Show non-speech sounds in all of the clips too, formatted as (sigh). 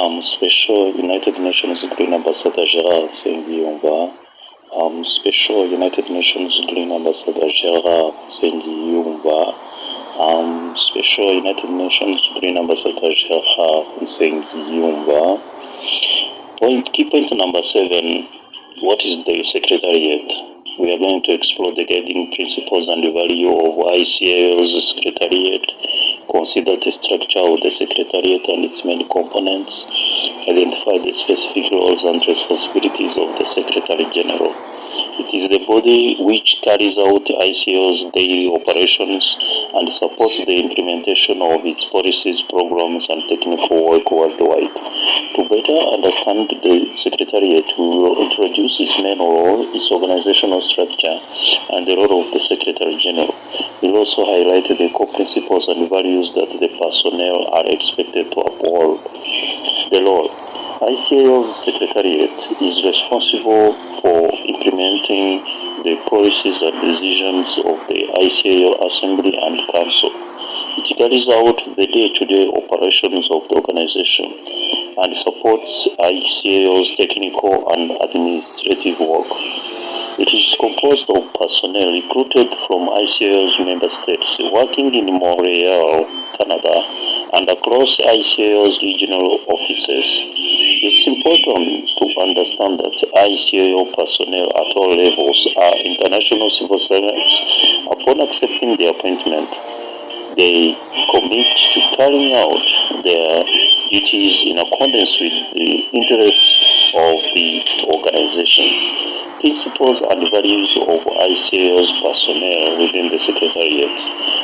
Special United Nations Green Ambassador Gerard Sengiyumba, Special United Nations Green Ambassador Gerard Sengiyumba, Special United Nations Green Ambassador Gerard Sengiyumba. Key point number 7, what is the Secretariat? We are going to explore the guiding principles and the value of ICAO's Secretariat, consider the structure of the Secretariat and its main components, identify the specific roles and responsibilities of the Secretary General. It is the body which carries out ICAO's daily operations and supports the implementation of its policies, programs, and technical work worldwide. To better understand the Secretariat, we will introduce its main role, its organizational structure, and the role of the Secretary General. We will also highlight the core principles and values that the personnel are expected to uphold. The role. ICAO's Secretariat is responsible for implementing the policies and decisions of the ICAO Assembly and Council. It carries out the day-to-day operations of the organization and supports ICAO's technical and administrative work. It is composed of personnel recruited from ICAO's member states working in Montreal, Canada, and across ICAO's regional offices. It's important to understand that ICAO personnel at all levels are international civil servants. Upon accepting the appointment, they commit to carrying out their duties in accordance with the interests of the organization. Principles and values of ICAO's personnel within the Secretariat.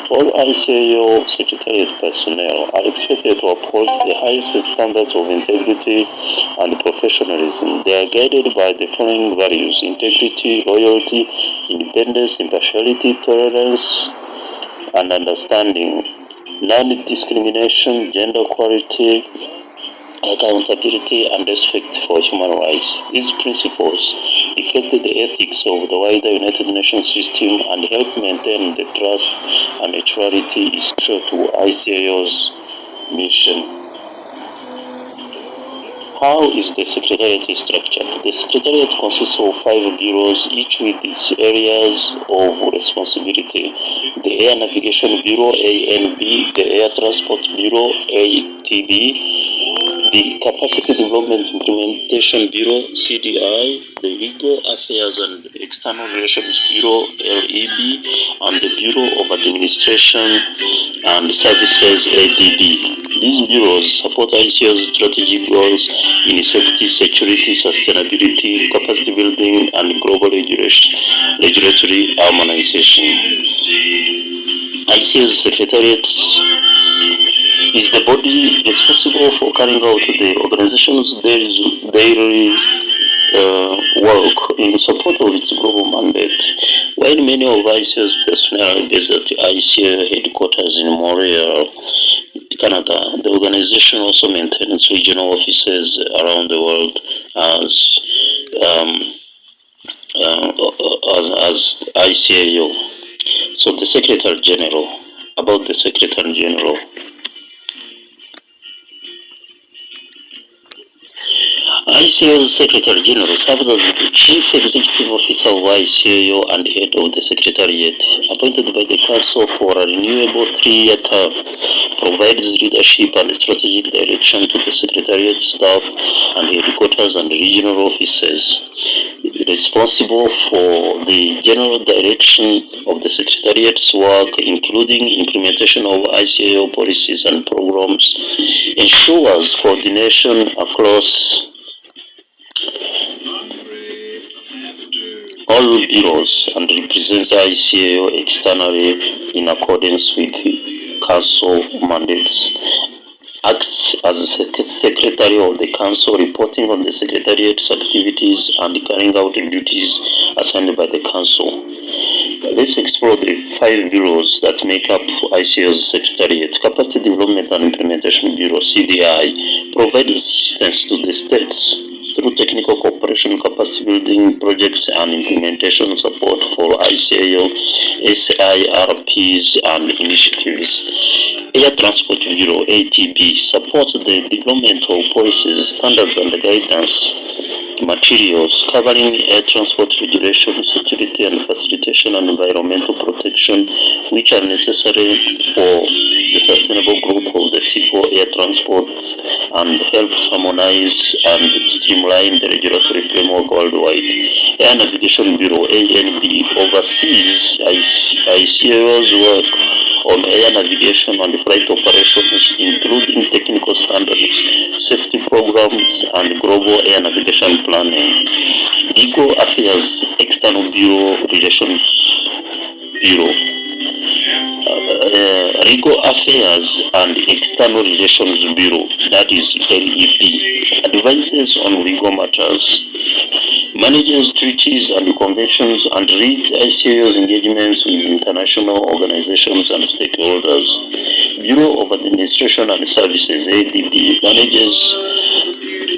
All ICAO Secretariat personnel are expected to uphold the highest standards of integrity and professionalism. They are guided by the following values: integrity, loyalty, independence, impartiality, tolerance, and understanding, non-discrimination, gender equality, accountability, and respect for human rights. These principles reflect the ethics of the wider United Nations system and help maintain the trust and neutrality essential to ICAO's mission. How is the Secretariat structured? The Secretariat consists of 5 bureaus, each with its areas of responsibility. The Air Navigation Bureau, ANB, the Air Transport Bureau, ATB, the Capacity Development Implementation Bureau, CDI, the Legal Affairs and External Relations Bureau, LEB, and the Bureau of Administration and Services, ADB. These bureaus support ICAO's strategic goals in safety, security, sustainability, capacity building, and global regulatory harmonization. ICAO's Secretariat is the body responsible for carrying out the organization's daily work in support of its global mandate. While many of ICAO's personnel are based at the ICAO headquarters in Montreal, Canada, the organization also maintains regional offices around the world as ICAO. So the Secretary General, about the Secretary General. ICAO's Secretary General serves as the Chief Executive Officer of ICAO and head of the Secretariat, appointed by the Council for a renewable 3-year term, provides leadership and strategic direction to the Secretariat staff and headquarters and regional offices. Responsible for the general direction of the Secretariat's work, including implementation of ICAO policies and programs, ensures coordination across all bureaus and represents ICAO externally in accordance with Council mandates. Acts as Secretary of the Council, reporting on the Secretariat's activities and carrying out duties assigned by the Council. Let's explore the 5 bureaus that make up ICAO's Secretariat. Capacity Development and Implementation Bureau, CDI, provides assistance to the states through technical cooperation, capacity building projects, and implementation support for ICAO, SIRPs, and initiatives. Air Transport Bureau (ATB) supports the development of policies, standards, and guidance materials covering air transport regulation, security and facilitation, and environmental protection, which are necessary for the sustainable growth of the civil air transport and helps harmonize and streamline the regulatory framework worldwide. Air Navigation Bureau (ANB) oversees ICAO's work on air navigation and flight operations, including technical standards, safety programs, and global air navigation planning. Legal Affairs External Bureau Relations Bureau. Legal Affairs and External Relations Bureau, that is LEB, advises on legal matters, manages treaties and conventions, and leads ICAO's engagements with international organizations and stakeholders. Bureau of Administration and Services (ADB) manages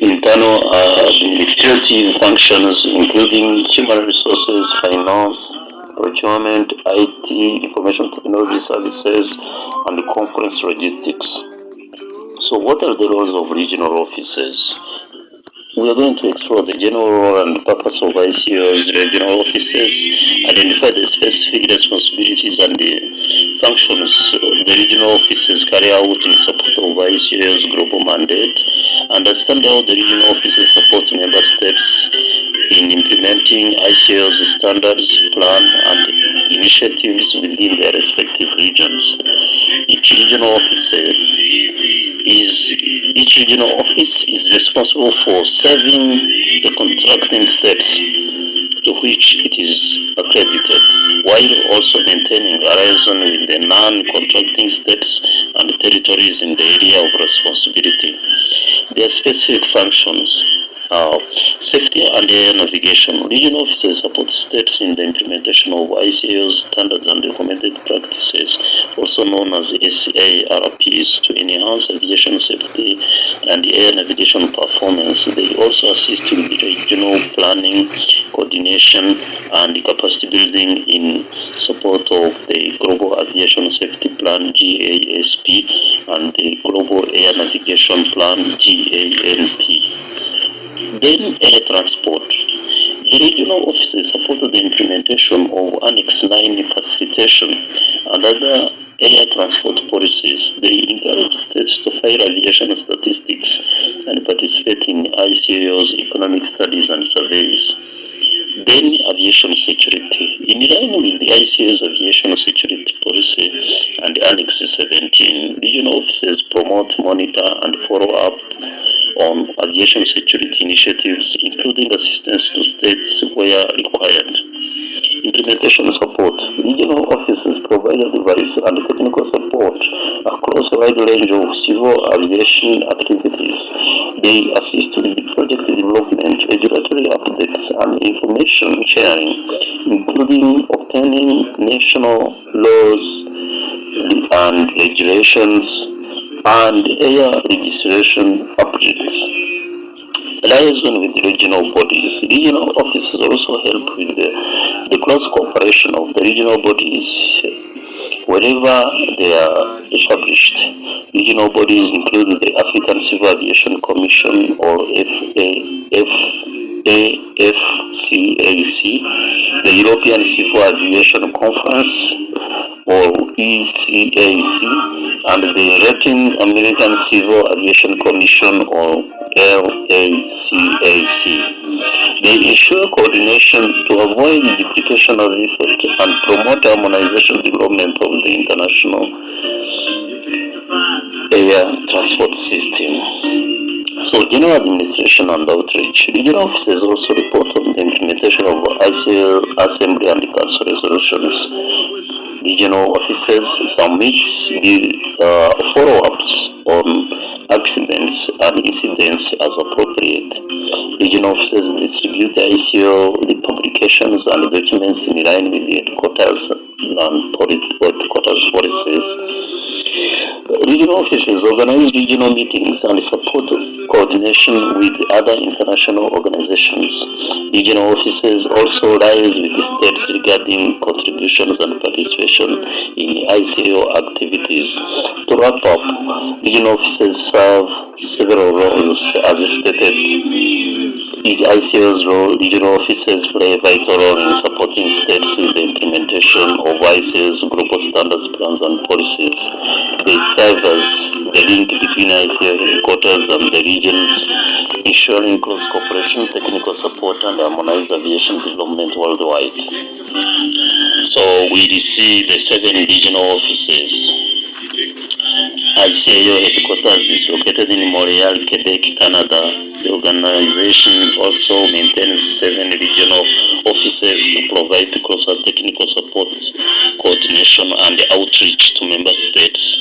internal administrative functions including human resources, finance, procurement, IT, information technology services, and conference logistics. So what are the roles of regional offices? We are going to explore the general role and purpose of ICAO's regional offices, identify the specific responsibilities and the functions the regional offices carry out in support of ICAO's global mandate, understand how the regional offices support member states in implementing ICAO's standards, plan, and initiatives within their respective regions. Each regional office is responsible for serving the contracting states to which it is accredited, while also maintaining a liaison with the non-contracting states and territories in the area of responsibility. Their specific functions are safety and air navigation. Regional offices support states in the implementation of ICAO's standards and recommended practices, also known as SARPs, to enhance aviation safety and air navigation performance. They also assist with regional planning, coordination, and capacity building in support of the Global Aviation Safety Plan (gasps) and the Global Air Navigation Plan (GANP). Then air transport. The regional offices support the implementation of Annex 9 facilitation and other air transport policies. They encourage states to file aviation statistics and participate in ICAO's economic studies and surveys. Then aviation security. In line with the ICAO's aviation security policy and Annex 17, regional offices promote, monitor, and follow up on aviation security initiatives, including assistance to states where required. Implementation support. Regional offices provide advice and technical support across a wide range of civil aviation activities. They assist with project development, regulatory updates, and information sharing, including obtaining national laws and regulations and air registration updates. Liaison with regional bodies. Regional offices also help with the close cooperation of the regional bodies wherever they are established. Regional bodies include the African Civil Aviation Commission or AFCAC, the European Civil Aviation Conference or ECAC, and the Latin American Civil Aviation Commission or LACAC. They ensure coordination to avoid duplication of effort and promote harmonization development of the international air transport system. So, general administration and outreach. Regional offices also report on the implementation of ICAO Assembly and Council resolutions. Regional offices submit the follow-ups on accidents and incidents as appropriate. Regional offices distribute the ICAO the publications and documents in line with the headquarters and headquarters policies. Regional offices organize regional meetings and support coordination with other international organizations. Regional offices also liaise with the states regarding contributions and participation in ICAO activities. To wrap up, regional offices serve several roles as stated. ICAO's role, regional offices play a vital role in supporting states with the implementation of ICAO's global standards, plans, and policies. They serve as the link between ICAO headquarters and the regions, ensuring close cooperation, technical support, and harmonized aviation development worldwide. So we see the 7 regional offices. ICAO headquarters is located in Montreal, Quebec, Canada. The organization also maintains 7 regional offices to provide closer technical support, coordination, and outreach to member states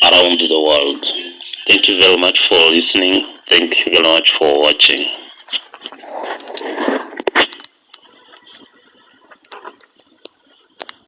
around the world. Thank you very much for listening. Thank you very much for watching.